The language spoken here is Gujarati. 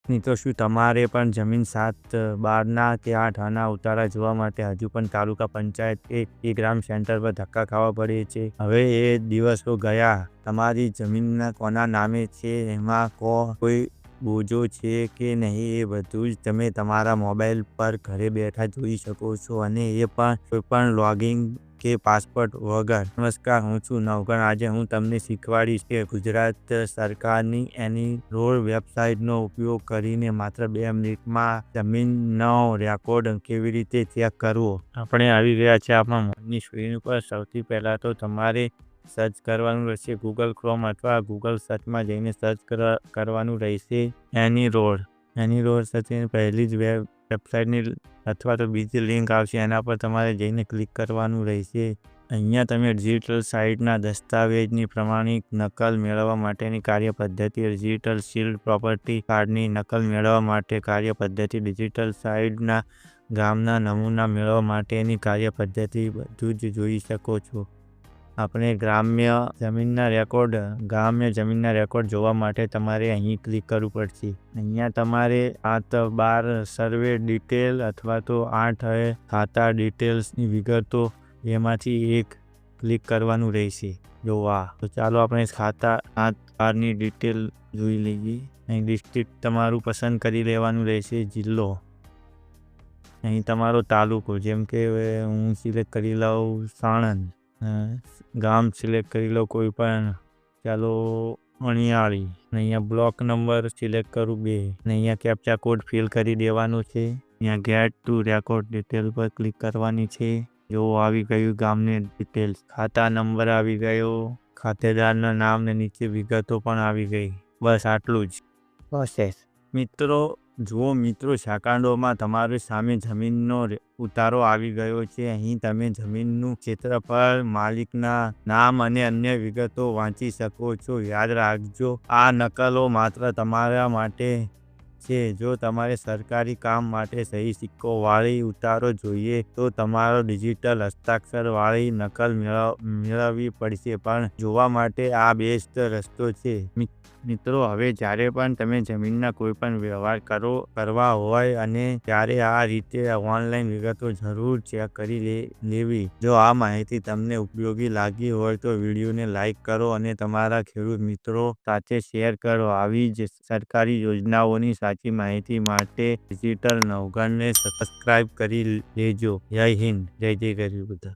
મિત્રો, શું તમારે પણ જમીન 7/12 કે 8 આના ઉતારા જોવા માટે હજુ પણ તાલુકા પંચાયત કે ગ્રામ સેન્ટર પર ધક્કા ખાવા પડે છે? હવે એ દિવસો ગયા. તમારી જમીનના કોના નામે છે, એમાં કોઈ બોજો છે કે નહીં, એ બધું જ તમે તમારા મોબાઈલ પર ઘરે બેઠા જોઈ શકો છો, અને એ પણ કોઈપણ લોગિન કે પાસપોર્ટ વગર. નમસ્કાર, હું છું નવઘણ. આજે હું તમને શીખવાડીશ કે ગુજરાત સરકારની એની-રોડ વેબસાઇટનો ઉપયોગ કરીને માત્ર 2 મિનિટમાં જમીનનો રેકોર્ડ કેવી રીતે ચેક કરવો. આપણે આવી ગયા છે આપણા મોબાઈલની સ્ક્રીન પર. સૌથી પહેલાં તો તમારે સર્ચ કરવાનું રહેશે ગૂગલ ક્રોમ, અથવા ગૂગલ સર્ચમાં જઈને સર્ચ કરવાનું રહેશે એની-રોડ. એની-રોડ સર્ચ પહેલી જ વેબસાઇટની અથવા તો બીજી લિંક આવશે, એના પર તમારે જઈને ક્લિક કરવાનું રહેશે. અહીંયા તમે ડિજિટલ સાઇટના દસ્તાવેજની પ્રમાણિત નકલ મેળવવા માટેની કાર્યપદ્ધતિ, ડિજિટલ સીલ્ડ પ્રોપર્ટી કાર્ડની નકલ મેળવવા માટે કાર્યપદ્ધતિ, ડિજિટલ સાઇટના ગામના નમૂના મેળવવા માટેની કાર્યપદ્ધતિ, બધું જ જોઈ શકો છો. આપણે ગ્રામ્ય જમીનના રેકોર્ડ જોવા માટે તમારે અહીં ક્લિક કરવું પડશે. અહીંયા તમારે 7/12 સર્વે ડિટેલ અથવા તો 8 ખાતા ડિટેલ્સની વિગતો, એમાંથી એક ક્લિક કરવાનું રહેશે. તો ચાલો આપણે ખાતા 7/12ની ડિટેલ જોઈ લઈએ. અહીં ડિસ્ટ્રિક્ટ તમારું પસંદ કરી લેવાનું રહેશે, જિલ્લો. અહીં તમારો તાલુકો, જેમ કે હું સિલેક્ટ કરી લઉં સાણંદ. ગામ સિલેક્ટ કરી લો કોઈ પણ, ચાલો અણિયાળી. અહીંયા બ્લોક નંબર સિલેક્ટ કરું 2. અહીંયા કેપ્ચા કોડ ફિલ કરી દેવાનું છે. અહીંયા ગેટ ટુ રેકોર્ડ ડિટેલ પર ક્લિક કરવાની છે. આવી ગયું ગામની ડિટેલ્સ, ખાતા નંબર આવી ગયો, ખાતેદારના નામ ને નીચે વિગતો પણ આવી ગઈ. બસ આટલું જ પ્રોસેસ. મિત્રો, સેકન્ડોમાં તમારી સામે જમીનનો ઉતારો આવી ગયો છે. અહીં તમે જમીનનું ક્ષેત્રફળ, માલિકના નામ અને અન્ય વિગતો વાંચી શકો છો. યાદ રાખજો, આ નકલો માત્ર તમારા માટે છે. જો તમારે સરકારી કામ માટે સહી સિક્કો વાળી ઉતારો જોઈએ તો તમારો ડિજિટલ હસ્તાક્ષર વાળી નકલ મેળવવી પડશે, પણ જોવા માટે આ બેસ્ટ રસ્તો છે. મિત્રો, હવે જ્યારે પણ તમે જમીનના કોઈ પણ વ્યવહાર કરવા હોય અને ત્યારે આ રીતે ઓનલાઈન વિગતો જરૂર ચેક કરી લેવી. જો આ માહિતી તમને ઉપયોગી લાગી હોય તો વિડીયોને લાઈક કરો અને તમારા ખેડૂત મિત્રો સાથે શેર કરો. આવી જ સરકારી યોજનાઓની સાચી માહિતી માટે ડિજિટલ નવઘણને સબસ્ક્રાઇબ કરી લેજો. જય હિન્દ, જય ગરીબ બધા.